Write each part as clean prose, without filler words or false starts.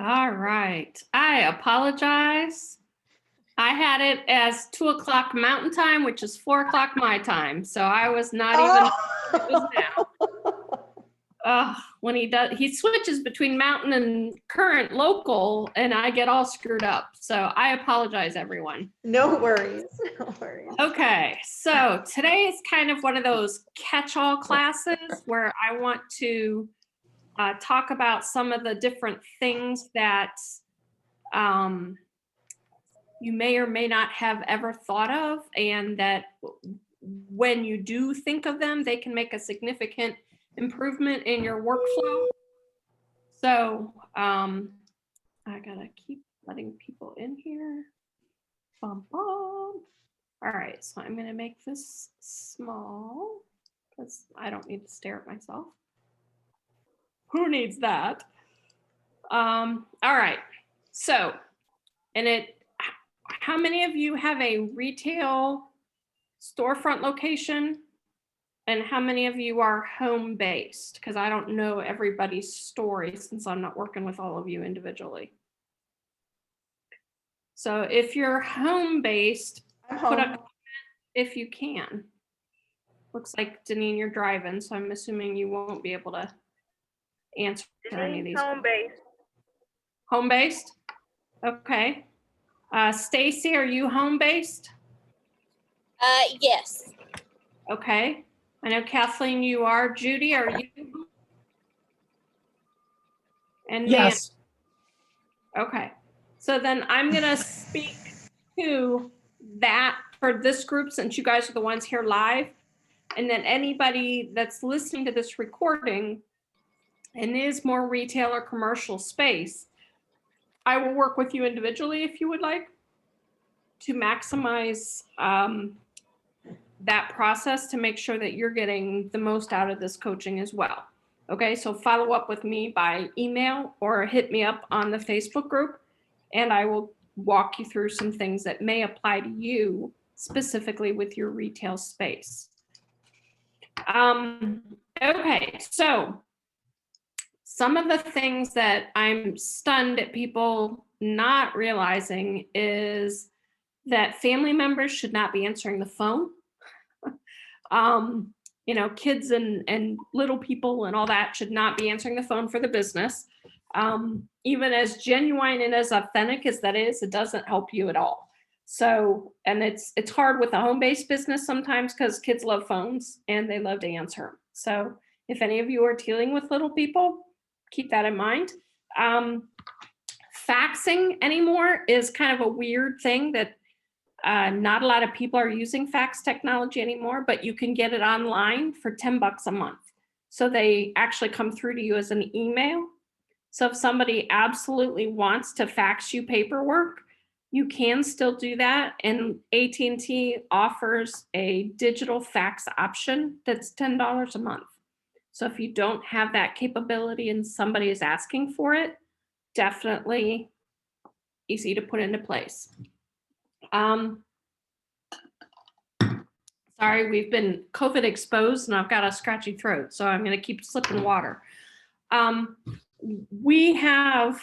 All right. I apologize. I had it as 2 o'clock Mountain Time, which is 4 o'clock my time. So I was not even, it was now. When he switches between Mountain and current local, and I get all screwed up. So I apologize, everyone. No worries. No worries. Okay, so today is kind of one of those catch-all classes where I want to talk about some of the different things that you may or may not have ever thought of, and that when you do think of them, they can make a significant improvement in your workflow. So I gotta keep letting people in here. Bum, bum. All right, so I'm gonna make this small because I don't need to stare at myself. Who needs that? All right, so, how many of you have a retail storefront location? And how many of you are home-based? Because I don't know everybody's story since I'm not working with all of you individually. So if you're home-based, put a comment if you can. Looks like, Deneen, you're driving, so I'm assuming you won't be able to answer any of these. Home-based. Home-based? Okay. Stacy, are you home-based? Yes. Okay. I know, Kathleen, you are. Judy, are you? And yes. Okay. So then I'm going to speak to that for this group, since you guys are the ones here live. And then anybody that's listening to this recording and is more retail or commercial space, I will work with you individually if you would like to maximize that process to make sure that you're getting the most out of this coaching as well. Okay, so follow up with me by email or hit me up on the Facebook group, and I will walk you through some things that may apply to you specifically with your retail space. Okay, so some of the things that I'm stunned at people not realizing is that family members should not be answering the phone. You know, kids and little people and all that should not be answering the phone for the business. Even as genuine and as authentic as that is, it doesn't help you at all. So, and it's hard with a home-based business sometimes because kids love phones and they love to answer them. So if any of you are dealing with little people, keep that in mind. Faxing anymore is kind of a weird thing that not a lot of people are using fax technology anymore, but you can get it online for $10 a month. So they actually come through to you as an email. So if somebody absolutely wants to fax you paperwork, you can still do that. And AT&T offers a digital fax option that's $10 a month. So if you don't have that capability and somebody is asking for it, definitely easy to put into place. Sorry, we've been COVID exposed and I've got a scratchy throat, so I'm going to keep slipping water. We have,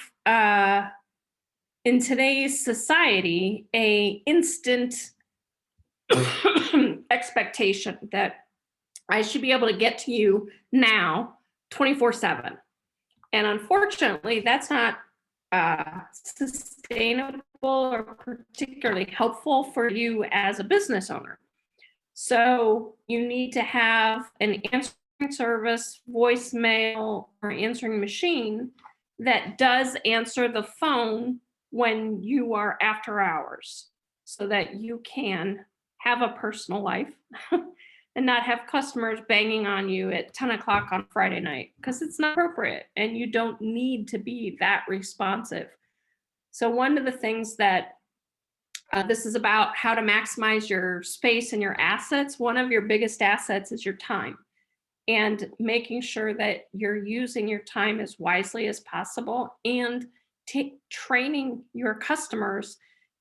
in today's society, a instant expectation that I should be able to get to you now 24/7. And unfortunately, that's not sustainable or particularly helpful for you as a business owner. So you need to have an answering service, voicemail, or answering machine that does answer the phone when you are after hours, so that you can have a personal life and not have customers banging on you at 10 o'clock on Friday night, because it's not appropriate and you don't need to be that responsive. So one of the things that this is about how to maximize your space and your assets. One of your biggest assets is your time, and making sure that you're using your time as wisely as possible, and training your customers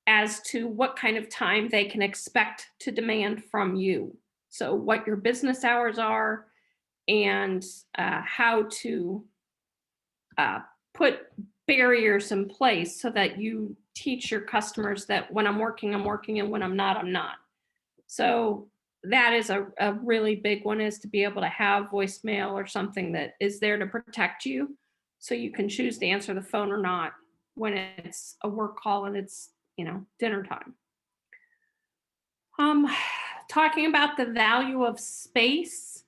as to what kind of time they can expect to demand from you. So what your business hours are, and how to put barriers in place so that you teach your customers that when I'm working, and when I'm not, I'm not. So that is a really big one, is to be able to have voicemail or something that is there to protect you, so you can choose to answer the phone or not when it's a work call and it's, dinner time. Um, Talking about the value of space,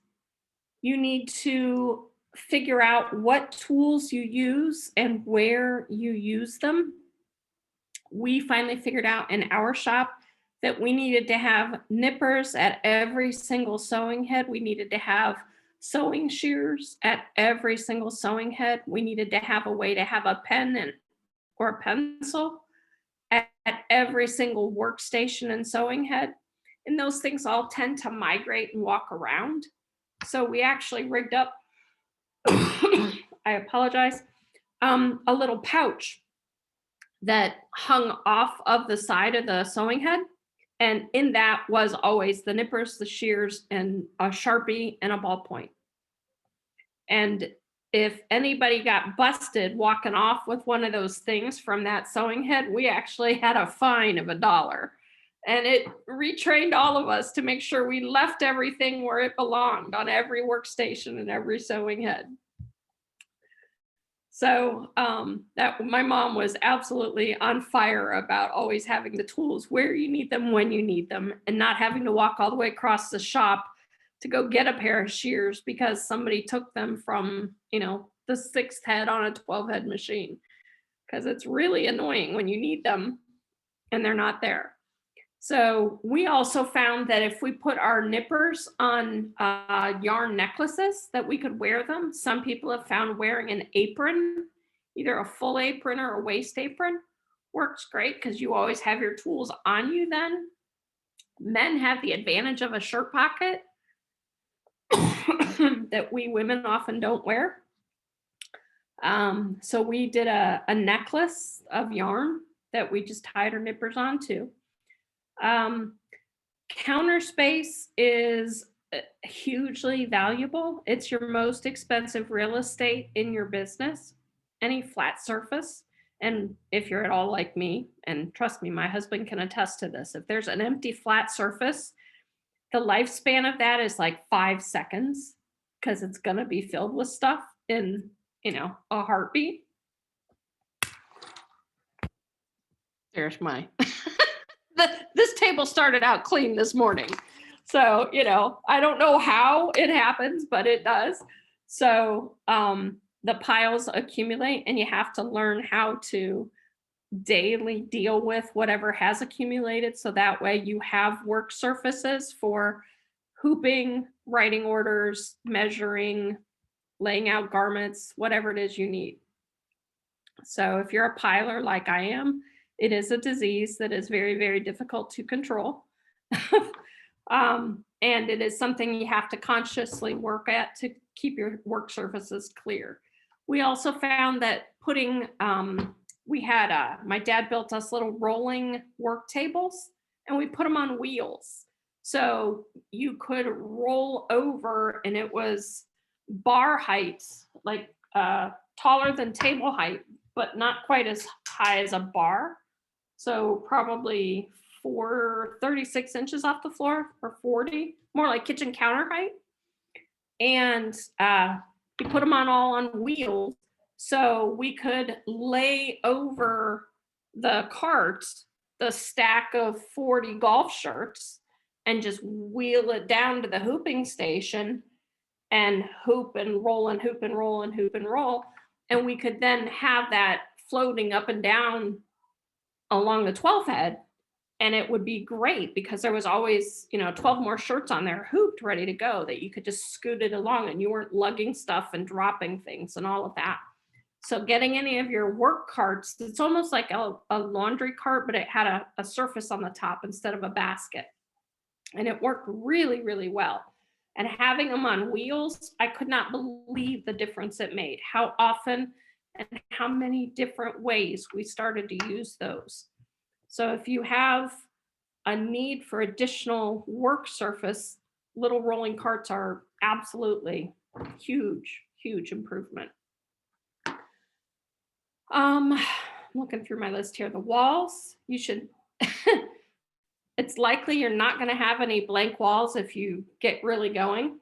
you need to figure out what tools you use and where you use them. We finally figured out in our shop that we needed to have nippers at every single sewing head. We needed to have sewing shears at every single sewing head. We needed to have a way to have a pen or a pencil at every single workstation and sewing head. And those things all tend to migrate and walk around. So we actually rigged up, I apologize, a little pouch that hung off of the side of the sewing head. And in that was always the nippers, the shears, and a Sharpie and a ballpoint. And if anybody got busted walking off with one of those things from that sewing head, we actually had a fine of $1. And it retrained all of us to make sure we left everything where it belonged on every workstation and every sewing head. So that my mom was absolutely on fire about always having the tools where you need them, when you need them, and not having to walk all the way across the shop to go get a pair of shears because somebody took them from, the 6th head on a 12 head machine, because it's really annoying when you need them and they're not there. So we also found that if we put our nippers on yarn necklaces, that we could wear them. Some people have found wearing an apron, either a full apron or a waist apron, works great because you always have your tools on you then. Men have the advantage of a shirt pocket that we women often don't wear. So we did a necklace of yarn that we just tied our nippers onto. Counter space is hugely valuable. It's your most expensive real estate in your business, any flat surface. And if you're at all like me, and trust me, my husband can attest to this, if there's an empty flat surface, the lifespan of that is like 5 seconds, because it's going to be filled with stuff in, a heartbeat. There's my this table started out clean this morning. So, I don't know how it happens, but it does. So the piles accumulate, and you have to learn how to daily deal with whatever has accumulated. So that way you have work surfaces for hooping, writing orders, measuring, laying out garments, whatever it is you need. So if you're a piler like I am, it is a disease that is very, very difficult to control. And it is something you have to consciously work at to keep your work surfaces clear. We also found that my dad built us little rolling work tables, and we put them on wheels. So you could roll over, and it was bar height, like taller than table height, but not quite as high as a bar. So probably 36 inches off the floor, or 40, more like kitchen counter height. And you put them all on wheels. So we could lay over the cart the stack of 40 golf shirts and just wheel it down to the hooping station and hoop and roll and hoop and roll and hoop and roll. And we could then have that floating up and down along the 12 head. And it would be great because there was always, 12 more shirts on there hooped ready to go that you could just scoot it along, and you weren't lugging stuff and dropping things and all of that. So getting any of your work carts, it's almost like a laundry cart, but it had a surface on the top instead of a basket. And it worked really, really well. And having them on wheels, I could not believe the difference it made, how often and how many different ways we started to use those. So if you have a need for additional work surface, little rolling carts are absolutely huge, huge improvement. Looking through my list here, the walls, you should, it's likely you're not going to have any blank walls if you get really going.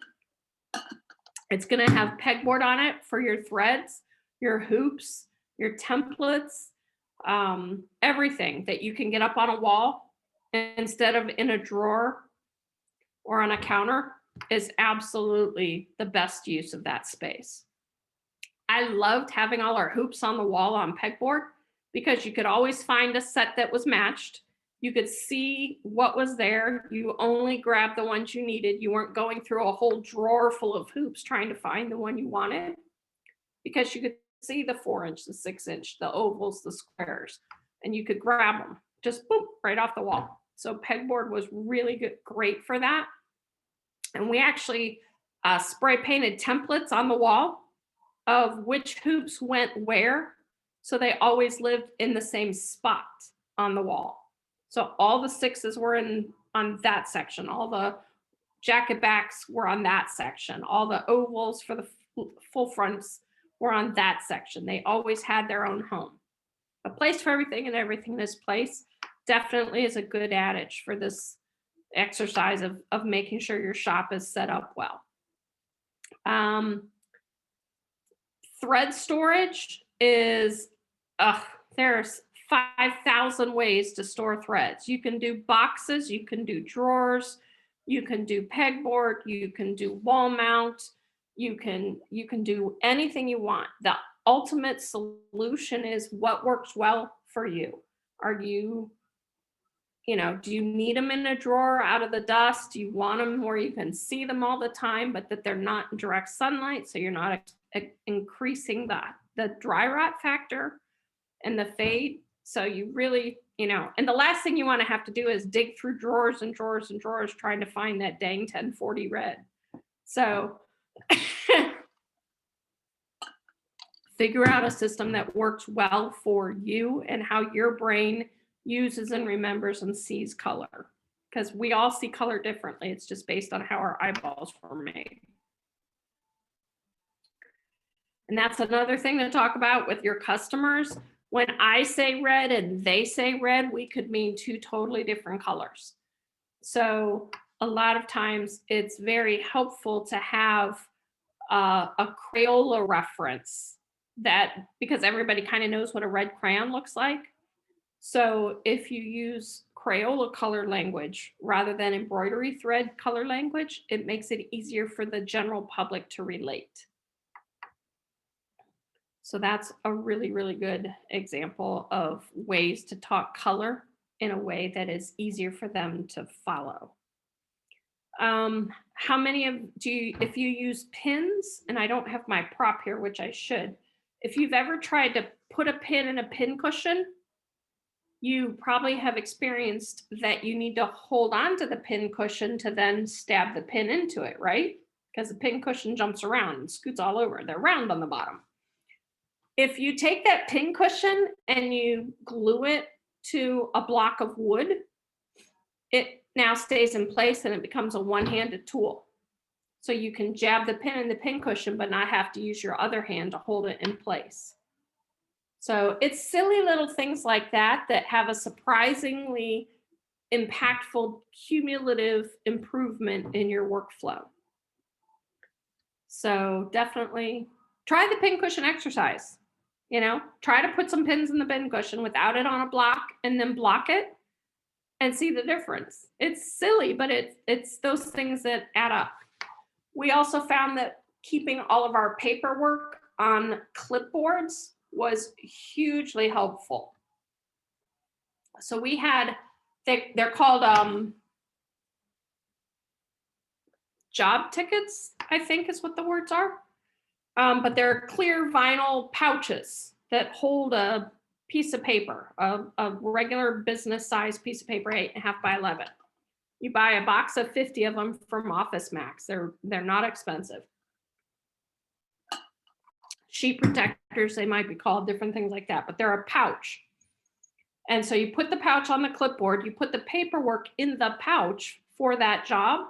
It's going to have pegboard on it for your threads, your hoops, your templates, everything that you can get up on a wall instead of in a drawer or on a counter is absolutely the best use of that space. I loved having all our hoops on the wall on pegboard because you could always find a set that was matched. You could see what was there. You only grabbed the ones you needed. You weren't going through a whole drawer full of hoops trying to find the one you wanted, because you could see the 4-inch, the 6-inch, the ovals, the squares, and you could grab them just boop, right off the wall. So pegboard was really good, great for that. And we actually spray painted templates on the wall of which hoops went where, so they always lived in the same spot on the wall. So all the 6s were on that section, all the jacket backs were on that section, all the ovals for the full fronts were on that section. They always had their own home. A place for everything and everything in its place definitely is a good adage for this exercise of making sure your shop is set up well. Thread storage is, there's 5,000 ways to store threads. You can do boxes, you can do drawers, you can do pegboard, you can do wall mount, you can do anything you want. The ultimate solution is what works well for you. Are you, do you need them in a drawer out of the dust? Do you want them where you can see them all the time, but that they're not in direct sunlight, so you're not increasing the dry rot factor and the fade? So you really, and the last thing you want to have to do is dig through drawers and drawers and drawers trying to find that dang 1040 red. So figure out a system that works well for you and how your brain uses and remembers and sees color, because we all see color differently. It's just based on how our eyeballs were made. And that's another thing to talk about with your customers. When I say red and they say red, we could mean two totally different colors. So a lot of times it's very helpful to have a Crayola reference, that because everybody kind of knows what a red crayon looks like. So if you use Crayola color language rather than embroidery thread color language, it makes it easier for the general public to relate. So that's a really, really good example of ways to talk color in a way that is easier for them to follow. How many of if you use pins, and I don't have my prop here, which I should, if you've ever tried to put a pin in a pin cushion, you probably have experienced that you need to hold on to the pin cushion to then stab the pin into it, right? Because the pin cushion jumps around and scoots all over. They're round on the bottom. If you take that pin cushion and you glue it to a block of wood, it now stays in place and it becomes a one-handed tool. So you can jab the pin in the pin cushion, but not have to use your other hand to hold it in place. So it's silly little things like that that have a surprisingly impactful cumulative improvement in your workflow. So definitely try the pin cushion exercise. Try to put some pins in the pin cushion without it on a block and then block it and see the difference. It's silly, but it's those things that add up. We also found that keeping all of our paperwork on clipboards was hugely helpful. So we had, they're called job tickets, I think is what the words are. But they're clear vinyl pouches that hold a piece of paper, a regular business size piece of paper, 8.5 by 11. You buy a box of 50 of them from Office Max. They're not expensive. Sheet protectors, they might be called, different things like that, but they're a pouch. And so you put the pouch on the clipboard, you put the paperwork in the pouch for that job,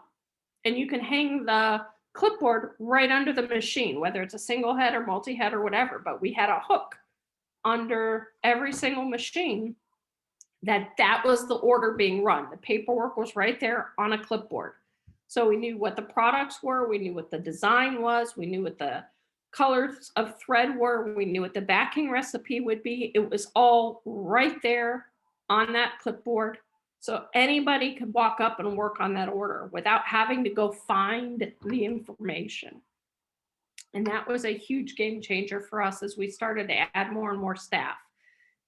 and you can hang the clipboard right under the machine, whether it's a single head or multi-head or whatever, but we had a hook under every single machine that was the order being run. The paperwork was right there on a clipboard. So we knew what the products were, we knew what the design was, we knew what the colors of thread were, we knew what the backing recipe would be. It was all right there on that clipboard. So anybody could walk up and work on that order without having to go find the information. And that was a huge game changer for us as we started to add more and more staff.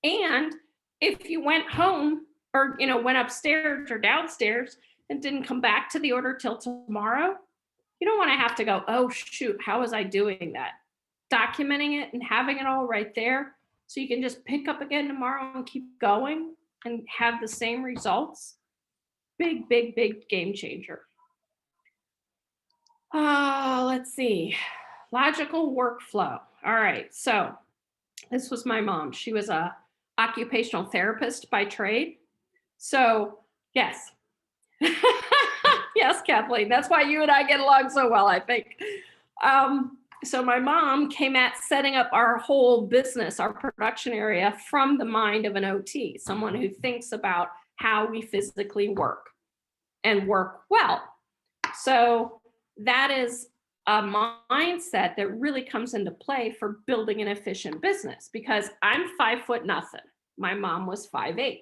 And if you went home or went upstairs or downstairs and didn't come back to the order till tomorrow, you don't want to have to go, oh shoot, how was I doing that? Documenting it and having it all right there so you can just pick up again tomorrow and keep going and have the same results. Big, big, big game changer. Let's see. Logical workflow. All right. So this was my mom. She was a occupational therapist by trade. So yes. Yes, Kathleen. That's why you and I get along so well, I think. So my mom came at setting up our whole business, our production area, from the mind of an OT, someone who thinks about how we physically work and work well. So that is a mindset that really comes into play for building an efficient business, because I'm 5'0". My mom was 5'8".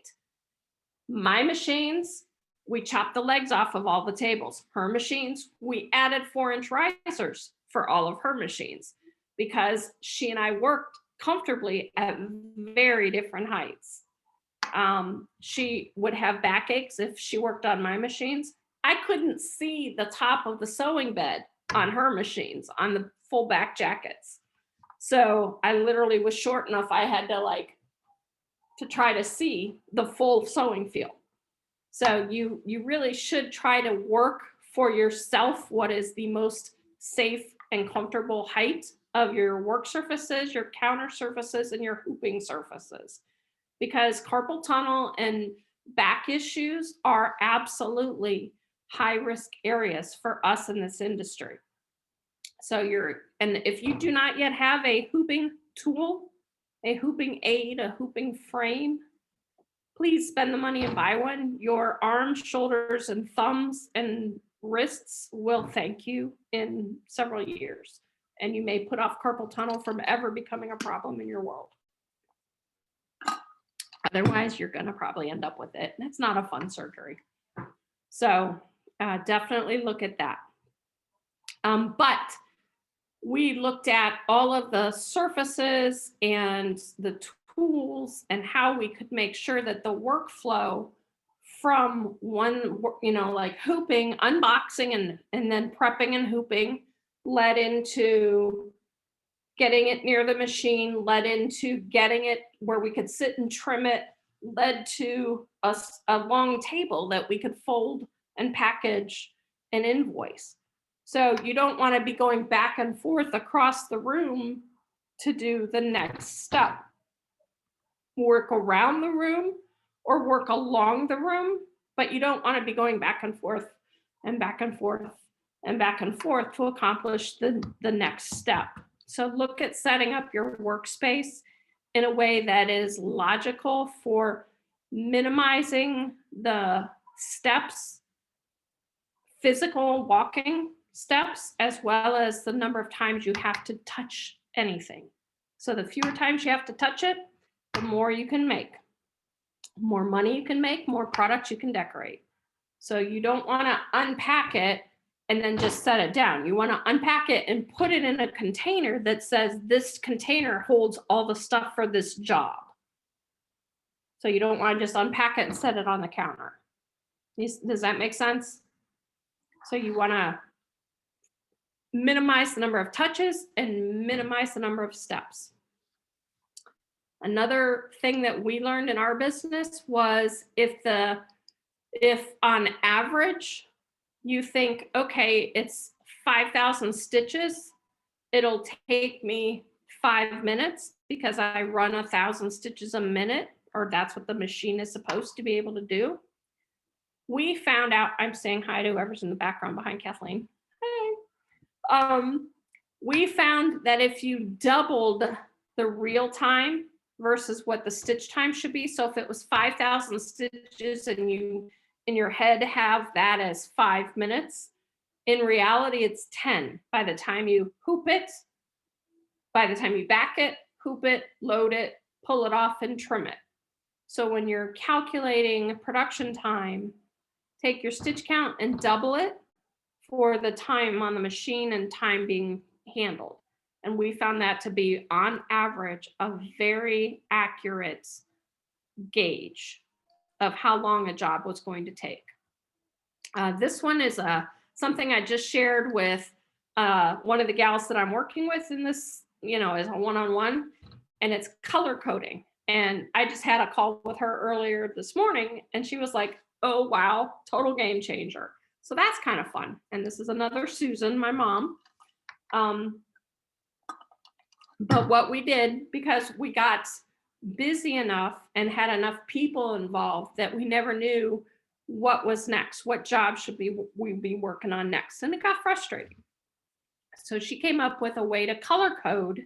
My machines, we chopped the legs off of all the tables. Her machines, we added 4-inch risers for all of her machines, because she and I worked comfortably at very different heights. She would have backaches if she worked on my machines. I couldn't see the top of the sewing bed on her machines, on the full back jackets. So I literally was short enough, I had to try to see the full sewing field. So you really should try to work for yourself what is the most safe and comfortable height of your work surfaces, your counter surfaces, and your hooping surfaces. Because carpal tunnel and back issues are absolutely high risk areas for us in this industry. So and if you do not yet have a hooping tool, a hooping aid, a hooping frame, please spend the money and buy one. Your arms, shoulders, and thumbs and wrists will thank you in several years. And you may put off carpal tunnel from ever becoming a problem in your world. Otherwise, you're going to probably end up with it. And it's not a fun surgery. So definitely look at that. But we looked at all of the surfaces and the tools and how we could make sure that the workflow from one, like hooping, unboxing, and then prepping and hooping led into getting it near the machine, led into getting it where we could sit and trim it, led to a long table that we could fold and package an invoice. So you don't want to be going back and forth across the room to do the next step. Work around the room or work along the room, but you don't want to be going back and forth and back and forth and back and forth to accomplish the next step. So look at setting up your workspace in a way that is logical for minimizing the steps, physical walking steps, as well as the number of times you have to touch anything. So the fewer times you have to touch it, the more you can make. More money you can make, more products you can decorate. So you don't want to unpack it and then just set it down. You want to unpack it and put it in a container that says this container holds all the stuff for this job. So you don't want to just unpack it and set it on the counter. Does that make sense? So you want to minimize the number of touches and minimize the number of steps. Another thing that we learned in our business was if on average you think, okay, it's 5,000 stitches, it'll take me 5 minutes because I run 1,000 stitches a minute, or that's what the machine is supposed to be able to do. We found out, I'm saying hi to whoever's in the background behind Kathleen. Hey. We found that if you doubled the real time versus what the stitch time should be. So if it was 5,000 stitches and you in your head have that as 5 minutes, in reality, it's 10 by the time you hoop it, by the time you back it, hoop it, load it, pull it off, and trim it. So when you're calculating production time, take your stitch count and double it for the time on the machine and time being handled. And we found that to be, on average, a very accurate gauge of how long a job was going to take. This one is something I just shared with one of the gals that I'm working with in this, as a one-on-one, and it's color coding. And I just had a call with her earlier this morning, and she was like, oh, wow, total game changer. So that's kind of fun. And this is another Susan, my mom. But what we did, because we got busy enough and had enough people involved that we never knew what was next, what job should we be working on next. And it got frustrating. So she came up with a way to color code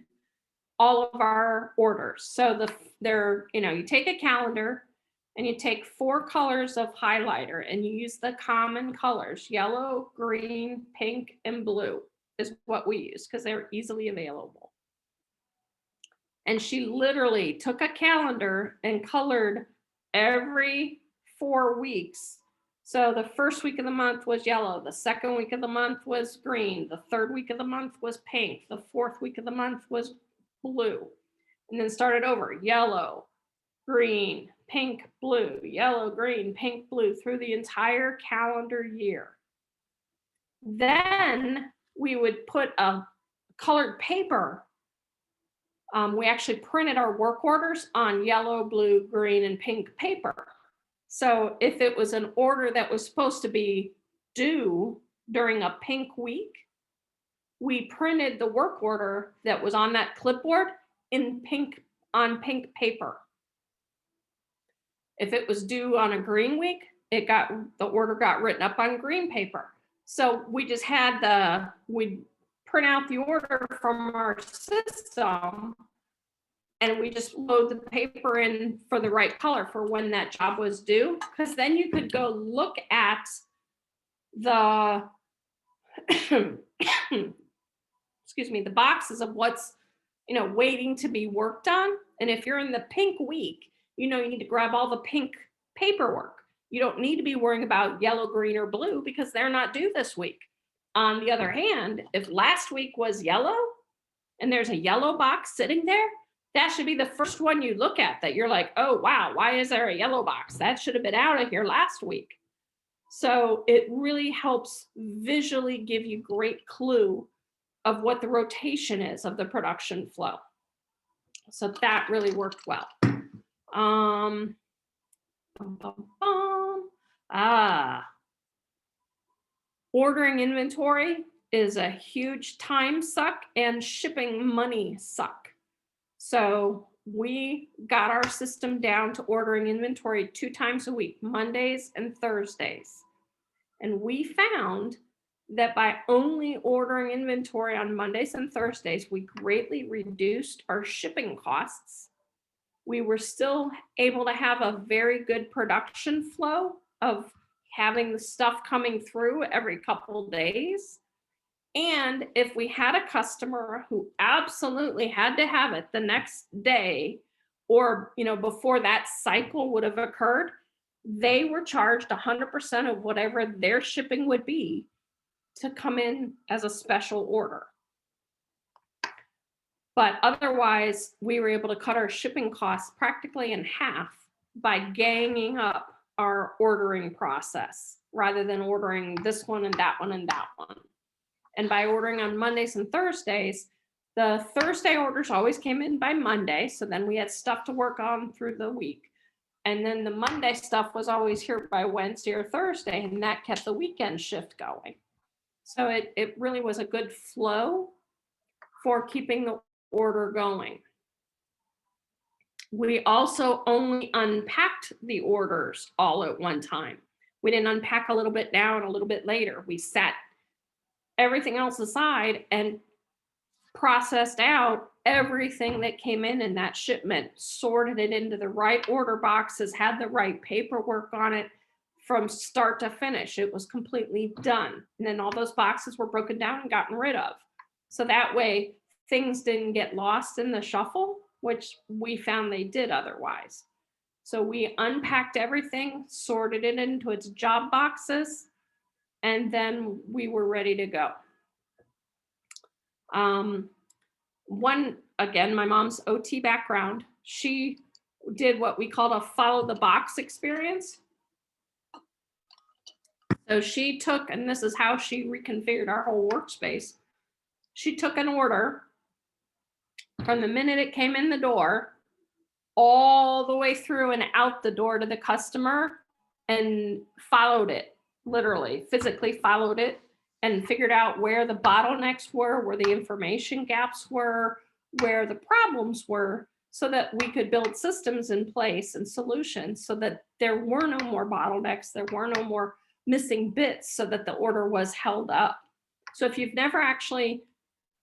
all of our orders. So you take a calendar and you take 4 colors of highlighter and you use the common colors, yellow, green, pink, and blue is what we use because they're easily available. And she literally took a calendar and colored every 4 weeks. So the first week of the month was yellow. The second week of the month was green. The third week of the month was pink. The fourth week of the month was blue. And then started over, yellow, green, pink, blue, yellow, green, pink, blue through the entire calendar year. Then we would put a colored paper. We actually printed our work orders on yellow, blue, green, and pink paper. So if it was an order that was supposed to be due during a pink week, we printed the work order that was on that clipboard in pink on pink paper. If it was due on a green week, the order got written up on green paper. So we just had we'd print out the order from our system and we just load the paper in for the right color for when that job was due. Because then you could go look at the, excuse me, the boxes of what's, waiting to be worked on. And if you're in the pink week, you need to grab all the pink paperwork. You don't need to be worrying about yellow, green, or blue because they're not due this week. On the other hand, if last week was yellow and there's a yellow box sitting there, that should be the first one you look at that you're like, oh, wow, why is there a yellow box? That should have been out of here last week. So it really helps visually give you great clue of what the rotation is of the production flow. So that really worked well. Ordering inventory is a huge time suck and shipping money suck. So we got our system down to ordering inventory 2 times a week, Mondays and Thursdays. And we found that by only ordering inventory on Mondays and Thursdays, we greatly reduced our shipping costs. We were still able to have a very good production flow of having the stuff coming through every couple days. And if we had a customer who absolutely had to have it the next day or, before that cycle would have occurred, they were charged 100% of whatever their shipping would be to come in as a special order. But otherwise, we were able to cut our shipping costs practically in half by ganging up our ordering process rather than ordering this one and that one and that one. And by ordering on Mondays and Thursdays, the Thursday orders always came in by Monday. So then we had stuff to work on through the week. And then the Monday stuff was always here by Wednesday or Thursday, and that kept the weekend shift going. So it really was a good flow for keeping the order going. We also only unpacked the orders all at one time. We didn't unpack a little bit now and a little bit later. We set everything else aside and processed out everything that came in that shipment, sorted it into the right order boxes, had the right paperwork on it from start to finish. It was completely done. And then all those boxes were broken down and gotten rid of. So that way things didn't get lost in the shuffle, which we found they did otherwise. So we unpacked everything, sorted it into its job boxes, and then we were ready to go. Again, my mom's OT background, she did what we called a follow the box experience. So she took, and this is how she reconfigured our whole workspace. She took an order from the minute it came in the door all the way through and out the door to the customer and followed it, literally, physically followed it, and figured out where the bottlenecks were, where the information gaps were, where the problems were, so that we could build systems in place and solutions so that there were no more bottlenecks, there were no more missing bits, so that the order was held up. So if you've never actually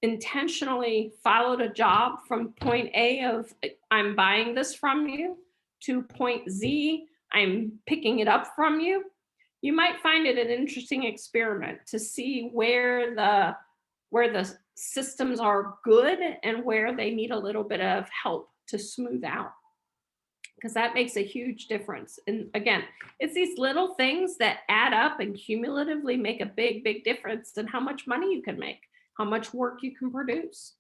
intentionally followed a job from point A of I'm buying this from you to point Z, I'm picking it up from you, you might find it an interesting experiment to see where the systems are good and where they need a little bit of help to smooth out, because that makes a huge difference. And again, it's these little things that add up and cumulatively make a big, big difference in how much money you can make, how much work you can produce.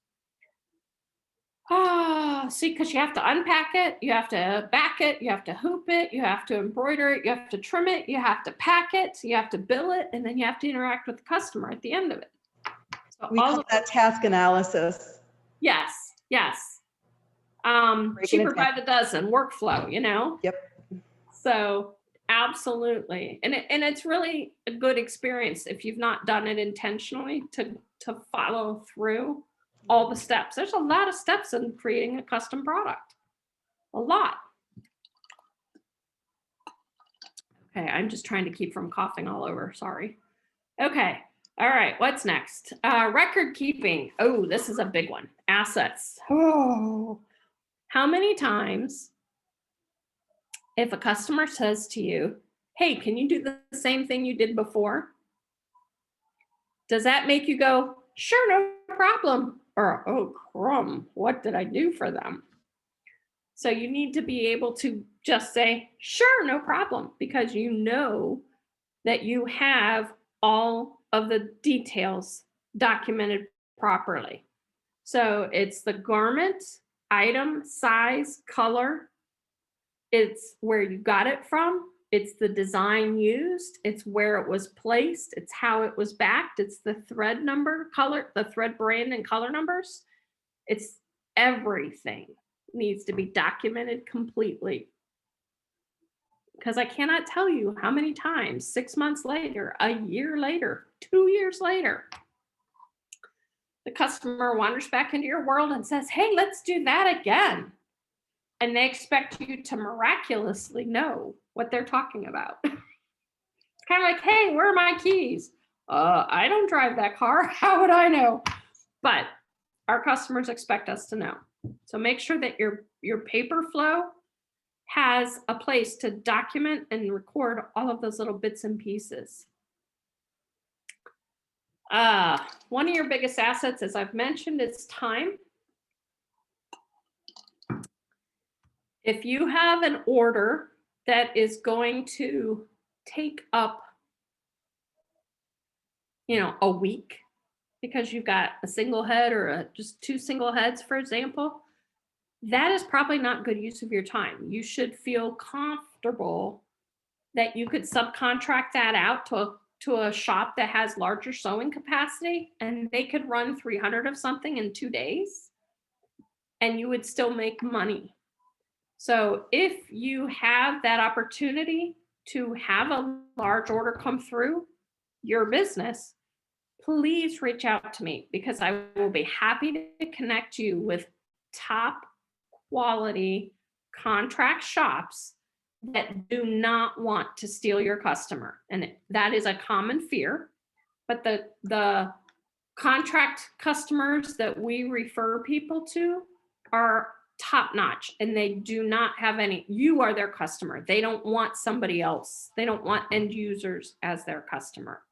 See, because you have to unpack it, you have to back it, you have to hoop it, you have to embroider it, you have to trim it, you have to pack it, you have to bill it, and then you have to interact with the customer at the end of it. So We call that task analysis. Yes, yes. Cheaper by the dozen workflow, you know? Yep. So absolutely. And it's really a good experience if you've not done it intentionally to follow through all the steps. There's a lot of steps in creating a custom product. A lot. Okay, I'm just trying to keep from coughing all over. Sorry. Okay. All right. What's next? Record keeping. Oh, this is a big one. Assets. Oh. How many times, if a customer says to you, hey, can you do the same thing you did before? Does that make you go, sure, no problem? Or, oh, crumb, what did I do for them? So you need to be able to just say, sure, no problem, because you know that you have all of the details documented properly. So it's the garment, item, size, color. It's where you got it from. It's the design used. It's where it was placed. It's how it was backed. It's the thread number, color, the thread brand and color numbers. It's everything needs to be documented completely. Because I cannot tell you how many times, 6 months later, a year later, 2 years later, the customer wanders back into your world and says, hey, let's do that again. And they expect you to miraculously know what they're talking about. It's kind of like, hey, where are my keys? I don't drive that car. How would I know? But our customers expect us to know. So make sure that your paper flow has a place to document and record all of those little bits and pieces. One of your biggest assets, as I've mentioned, is time. If you have an order that is going to take up, a week because you've got a single head or just 2 single heads, for example, that is probably not good use of your time. You should feel comfortable that you could subcontract that out to a shop that has larger sewing capacity, and they could run 300 of something in 2 days, and you would still make money. So if you have that opportunity to have a large order come through your business, please reach out to me, because I will be happy to connect you with top quality contract shops that do not want to steal your customer. And that is a common fear, but the Contract customers that we refer people to are top notch, and they do not have any, you are their customer. They don't want somebody else. They don't want end users as their customer.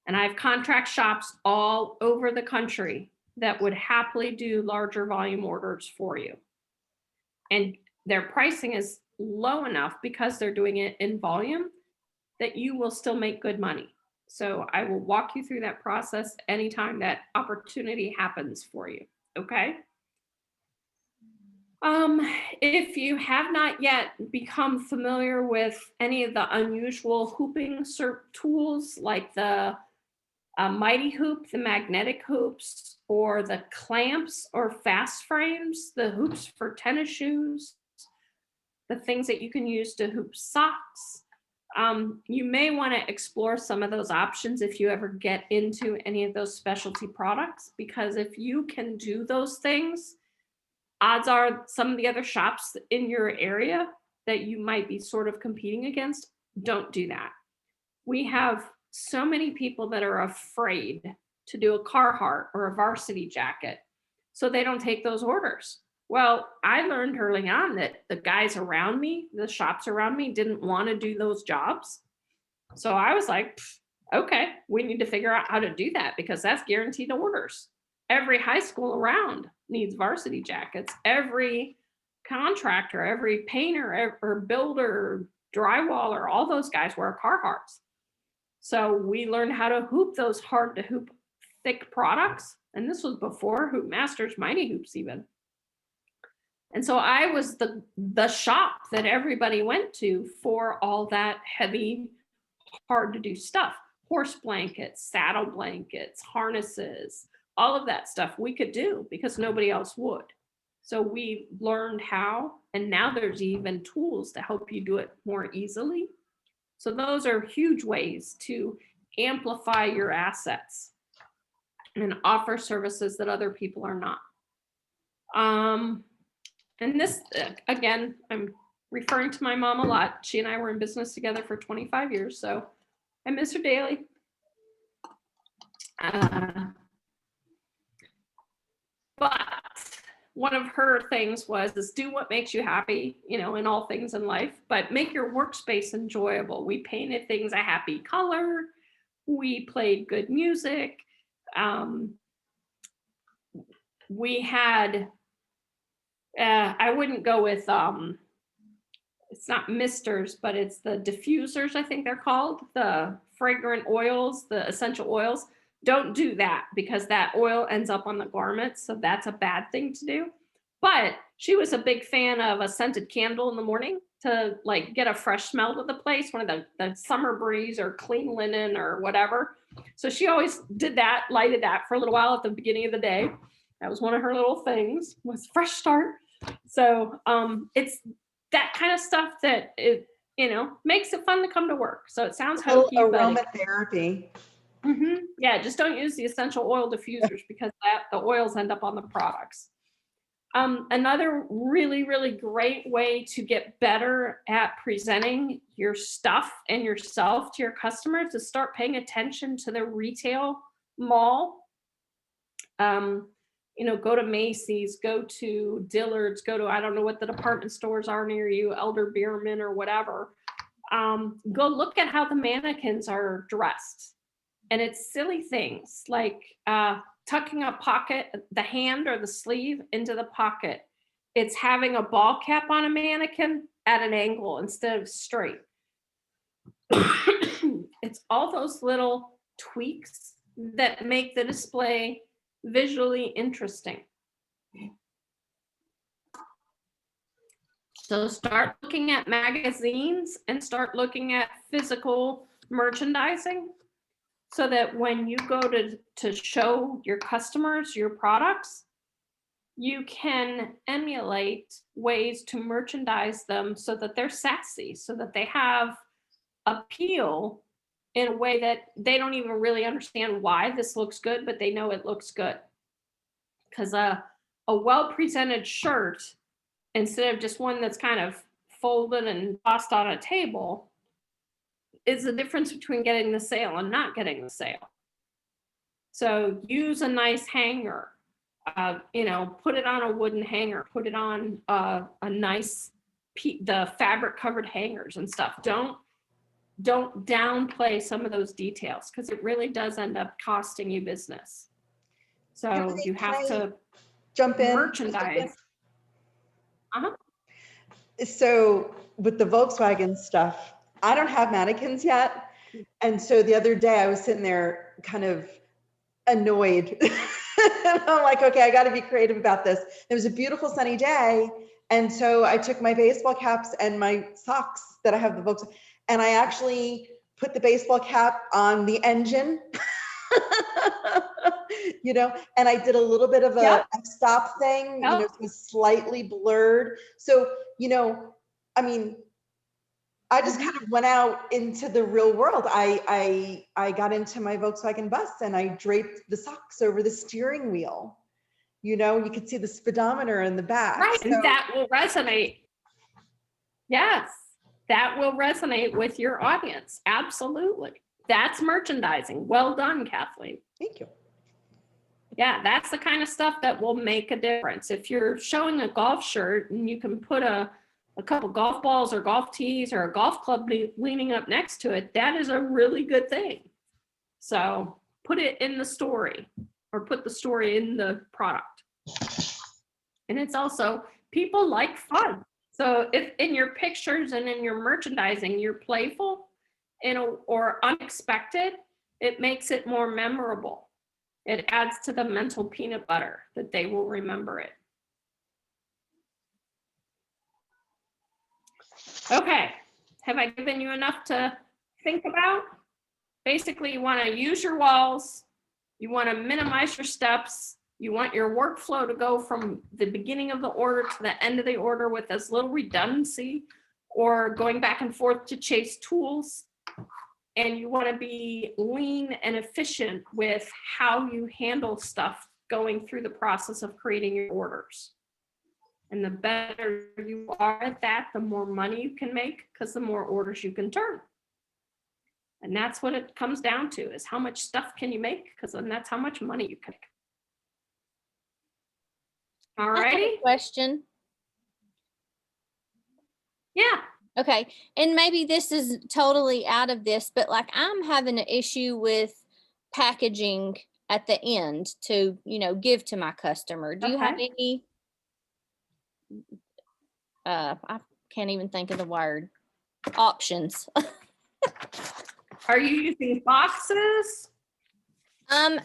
And I have contract shops all over the country that would happily do larger volume orders for you. And their pricing is low enough because they're doing it in volume that you will still make good money. So I will walk you through that process anytime that opportunity happens for you. Okay. If you have not yet become familiar with any of the unusual hooping tools like the Mighty Hoop, the magnetic hoops, or the clamps or fast frames, the hoops for tennis shoes, the things that you can use to hoop socks, you may want to explore some of those options if you ever get into any of those specialty products, because if you can do those things, odds are some of the other shops in your area that you might be sort of competing against don't do that. We have so many people that are afraid to do a Carhartt or a varsity jacket, so they don't take those orders. Well, I learned early on that the guys around me, the shops around me, didn't want to do those jobs. So I was like, okay, we need to figure out how to do that, because that's guaranteed orders. Every high school around needs varsity jackets. Every contractor, every painter or builder, drywaller, all those guys wear Carhartts. So we learned how to hoop those hard to hoop thick products. And this was before Hoop Masters Mighty Hoops even. And so I was the shop that everybody went to for all that heavy, hard to do stuff. Horse blankets, saddle blankets, harnesses, all of that stuff we could do because nobody else would. So we learned how, and now there's even tools to help you do it more easily. So those are huge ways to amplify your assets and offer services that other people are not. And this, again, I'm referring to my mom a lot. She and I were in business together for 25 years, so I miss her daily. But one of her things is do what makes you happy, in all things in life, but make your workspace enjoyable. We painted things a happy color. We played good music. We had, I wouldn't go with, it's not misters, but it's the diffusers, I think they're called, the fragrant oils, the essential oils. Don't do that because that oil ends up on the garments. So that's a bad thing to do. But she was a big fan of a scented candle in the morning to like get a fresh smell to the place, one of the summer breeze or clean linen or whatever. So she always did that, lighted that for a little while at the beginning of the day. That was one of her little things, was fresh start. So it's that kind of stuff that it, makes it fun to come to work. So it sounds hokey, aromatherapy. Yeah, just don't use the essential oil diffusers because the oils end up on the products. Another really, really great way to get better at presenting your stuff and yourself to your customers is start paying attention to the retail mall. Go to Macy's, go to Dillard's, go to, I don't know what the department stores are near you, Elder Beerman or whatever. Go look at how the mannequins are dressed. And it's silly things like tucking a pocket, the hand or the sleeve into the pocket. It's having a ball cap on a mannequin at an angle instead of straight. It's all those little tweaks that make the display visually interesting. So start looking at magazines and start looking at physical merchandising, so that when you go to show your customers your products, you can emulate ways to merchandise them so that they're sassy, so that they have appeal in a way that they don't even really understand why this looks good, but they know it looks good. Because a well-presented shirt, instead of just one that's kind of folded and tossed on a table, is the difference between getting the sale and not getting the sale. So use a nice hanger, put it on a wooden hanger, put it on a nice, the fabric covered hangers and stuff. Don't downplay some of those details because it really does end up costing you business. So you have to jump in. merchandise. Uh-huh. So with the Volkswagen stuff, I don't have mannequins yet. And so the other day I was sitting there kind of annoyed. And I'm like, okay, I got to be creative about this. It was a beautiful sunny day. And so I took my baseball caps and my socks that I have the Volkswagen, and I actually put the baseball cap on the engine, and I did a little bit of a stop thing, so it's slightly blurred. So, I mean, I just kind of went out into the real world. I got into my Volkswagen bus and I draped the socks over the steering wheel. You could see the speedometer in the back. Right, So, and that will resonate. Yes, that will resonate with your audience. Absolutely. That's merchandising. Well done, Kathleen. Thank you. Yeah, that's the kind of stuff that will make a difference. If you're showing a golf shirt and you can put a couple golf balls or golf tees or a golf club leaning up next to it, that is a really good thing. So put it in the story or put the story in the product. And it's also, people like fun. So if in your pictures and in your merchandising, you're playful or unexpected, it makes it more memorable. It adds to the mental peanut butter that they will remember it. Okay, have I given you enough to think about? Basically, you want to use your walls. You want to minimize your steps. You want your workflow to go from the beginning of the order to the end of the order with as little redundancy or going back and forth to chase tools. And you want to be lean and efficient with how you handle stuff going through the process of creating your orders. And the better you are at that, the more money you can make because the more orders you can turn. And that's what it comes down to, is how much stuff can you make, because then that's how much money you can make. All righty. Question. Yeah. Okay. And maybe this is totally out of this, but like I'm having an issue with packaging at the end to, give to my customer. Do you have any, I can't even think of the word, options? Are you using boxes?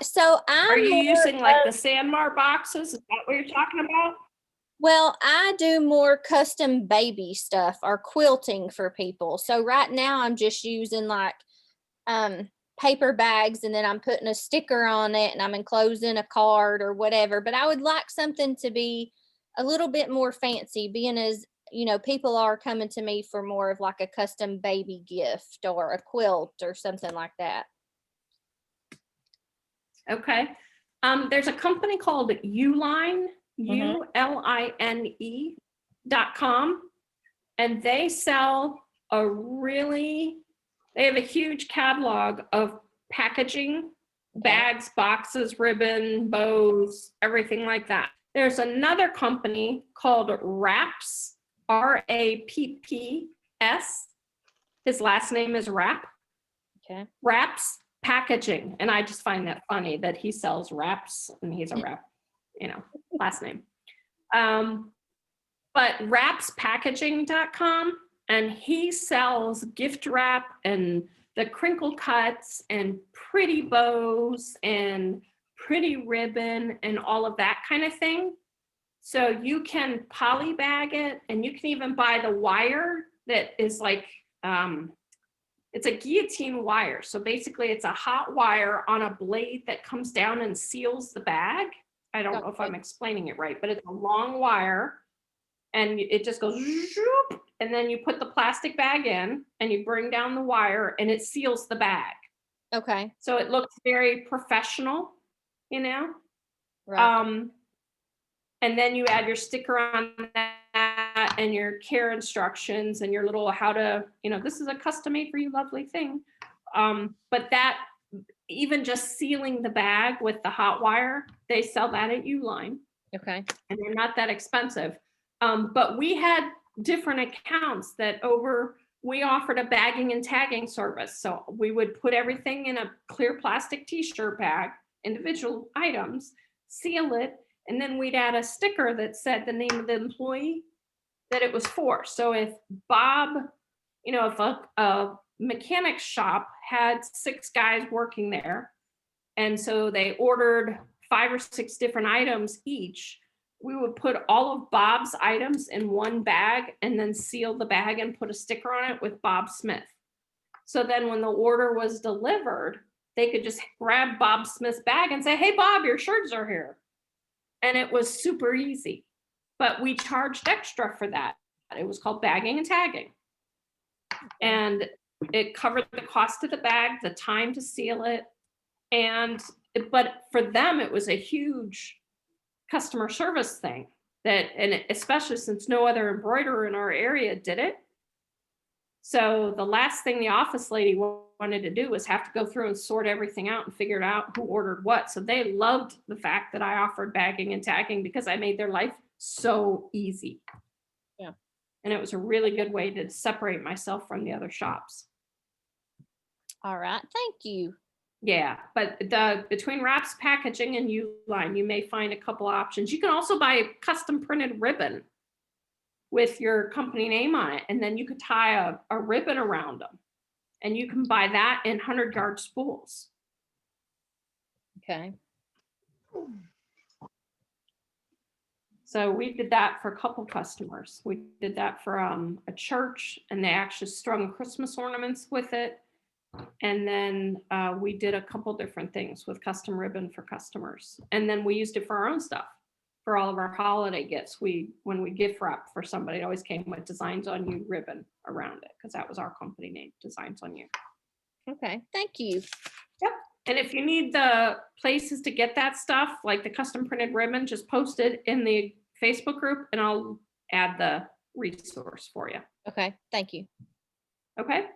So Are you using like the Sandmar boxes? Is that what you're talking about? Well, I do more custom baby stuff or quilting for people. So right now I'm just using like paper bags, and then I'm putting a sticker on it and I'm enclosing a card or whatever. But I would like something to be a little bit more fancy, being as, people are coming to me for more of like a custom baby gift or a quilt or something like that. Okay. There's a company called Uline, ULINE.com, and they sell they have a huge catalog of packaging, bags, boxes, ribbon, bows, everything like that. There's another company called Wraps, RAPPS. His last name is Wrap. Okay. Wraps Packaging. And I just find that funny that he sells wraps and he's a wrap, last name. But wrapspackaging.com, and he sells gift wrap and the crinkle cuts and pretty bows and pretty ribbon and all of that kind of thing. So you can poly bag it, and you can even buy the wire that is like, it's a guillotine wire. So basically it's a hot wire on a blade that comes down and seals the bag. I don't know if I'm explaining it right, but it's a long wire and it just goes zoop, and then you put the plastic bag in and you bring down the wire and it seals the bag. Okay. So it looks very professional, Right. And then you add your sticker on that and your care instructions and your little how to, this is a custom made for you lovely thing. But that even just sealing the bag with the hot wire, they sell that at Uline. Okay. And they're not that expensive. But we had different accounts that we offered a bagging and tagging service. So we would put everything in a clear plastic t-shirt bag, individual items, seal it, and then we'd add a sticker that said the name of the employee that it was for. So if Bob, if a mechanic shop had 6 guys working there, and so they ordered 5 or 6 different items each, we would put all of Bob's items in one bag and then seal the bag and put a sticker on it with Bob Smith. So then when the order was delivered, they could just grab Bob Smith's bag and say, "Hey, Bob, your shirts are here." And it was super easy, but we charged extra for that. It was called bagging and tagging. And it covered the cost of the bag, the time to seal it. But for them, it was a huge customer service thing and especially since no other embroiderer in our area did it. So the last thing the office lady wanted to do was have to go through and sort everything out and figure out who ordered what. So they loved the fact that I offered bagging and tagging because I made their life so easy. Yeah. And it was a really good way to separate myself from the other shops. All right. Thank you. Yeah, but between Wraps Packaging and Uline, you may find a couple options. You can also buy custom printed ribbon with your company name on it, and then you could tie a ribbon around them, and you can buy that in 100-yard spools. Okay. So we did that for a couple customers. We did that for a church, and they actually strung Christmas ornaments with it. And then we did a couple different things with custom ribbon for customers. And then we used it for our own stuff, for all of our holiday gifts. When we gift wrap for somebody, it always came with Designs on You ribbon around it, because that was our company name, Designs on You. Okay. Thank you. Yep. And if you need the places to get that stuff, like the custom printed ribbon, just post it in the Facebook group and I'll add the resource for you. Okay. Thank you. Okay.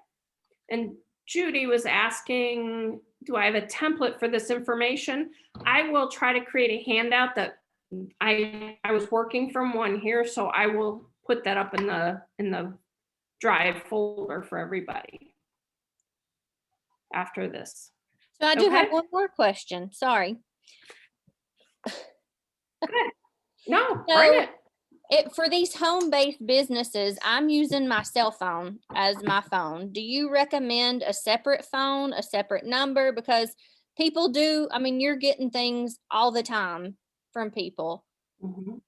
And Judy was asking, do I have a template for this information? I will try to create a handout that I was working from one here, so I will put that up in the Drive folder for everybody after this. So I do have Okay. one more question. Sorry. No, So- bring it. For these home-based businesses, I'm using my cell phone as my phone. Do you recommend a separate phone, a separate number? Because people do, you're getting things all the time from people. Mhm.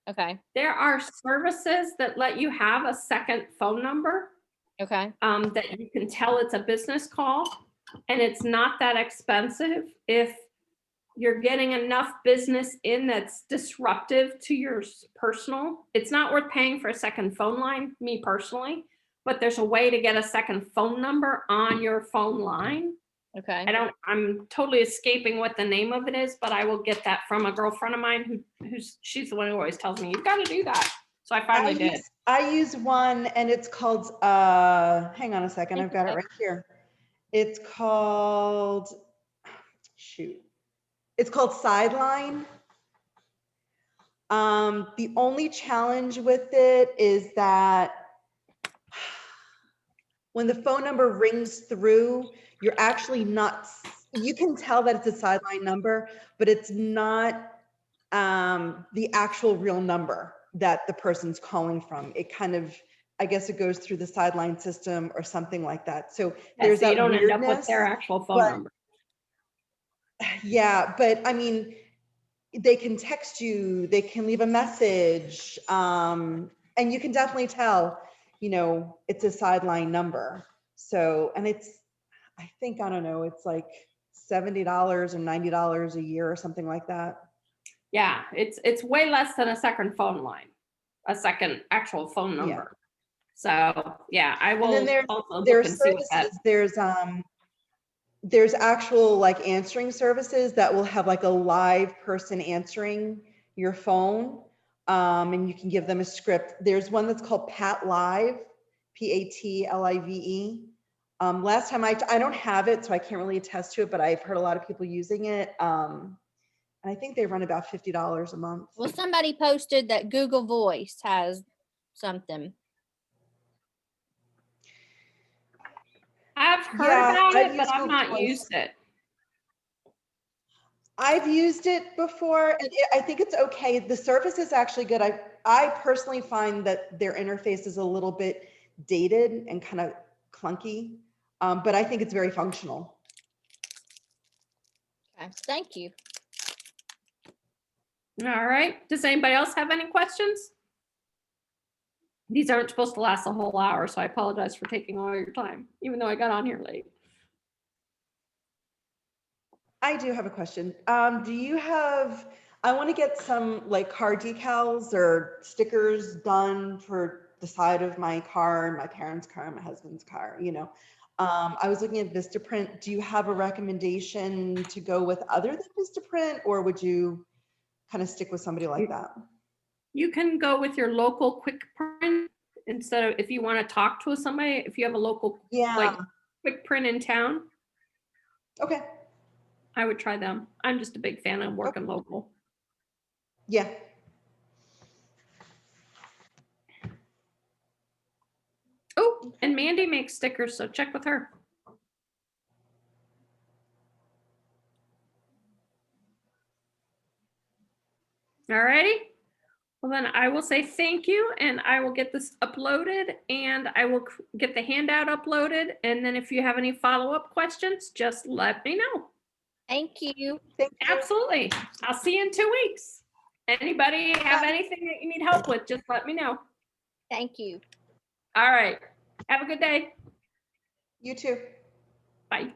Okay. There are services that let you have a second phone number Okay. that you can tell it's a business call, and it's not that expensive if you're getting enough business in that's disruptive to your personal. It's not worth paying for a second phone line, me personally, but there's a way to get a second phone number on your phone line. Okay. I'm totally escaping what the name of it is, but I will get that from a girlfriend of mine she's the one who always tells me, you've got to do that. So I finally did. I use one and it's called, hang on a second, I've got it right here. It's called, it's called Sideline. The only challenge with it is that when the phone number rings through, you're actually not, you can tell that it's a Sideline number, but it's not the actual real number that the person's calling from. It kind of, I guess it goes through the Sideline system or something like that. So there's so that you don't end up with weirdness, their actual phone number. Yeah, but they can text you, they can leave a message, and you can definitely tell, it's a Sideline number. So, and it's, I think, I don't know, it's like $70 or $90 a year or something like that. Yeah, it's way less than a second phone line, a second actual phone number. Yeah. So yeah, I will. And then also there's look and see what services, there's actual like answering services that will have like a live person answering your phone, and you can give them a script. There's one that's called Pat Live, PATLIVE. Last time I don't have it, so I can't really attest to it, but I've heard a lot of people using it. And I think they run about $50 a month. Well, somebody posted that Google Voice has something. I've heard Yeah, about I've it, but used I've Google not Voice. used it. I've used it before, and I think it's okay. The service is actually good. I personally find that their interface is a little bit dated and kind of clunky, but I think it's very functional. Okay, thank you. All right. Does anybody else have any questions? These aren't supposed to last a whole hour, so I apologize for taking all your time, even though I got on here late. I do have a question. Do you have, I want to get some like car decals or stickers done for the side of my car, my parents' car, my husband's car, you know. I was looking at Vistaprint. Do you have a recommendation to go with other than Vistaprint, or would you kind of stick with somebody like that? You can go with your local quick print instead of, if you want to talk to somebody, if you have a local Yeah. like quick print in town, Okay. I would try them. I'm just a big fan of working local. Yeah. Oh, and Mandy makes stickers, so check with her. All righty. Well, then I will say thank you, and I will get this uploaded, and I will get the handout uploaded. And then if you have any follow-up questions, just let me know. Thank you. Thank you. Absolutely. I'll see you in 2 weeks. Anybody have Bye. anything that you need help with, just let me know. Thank you. All right. Have a good day. You too. Bye.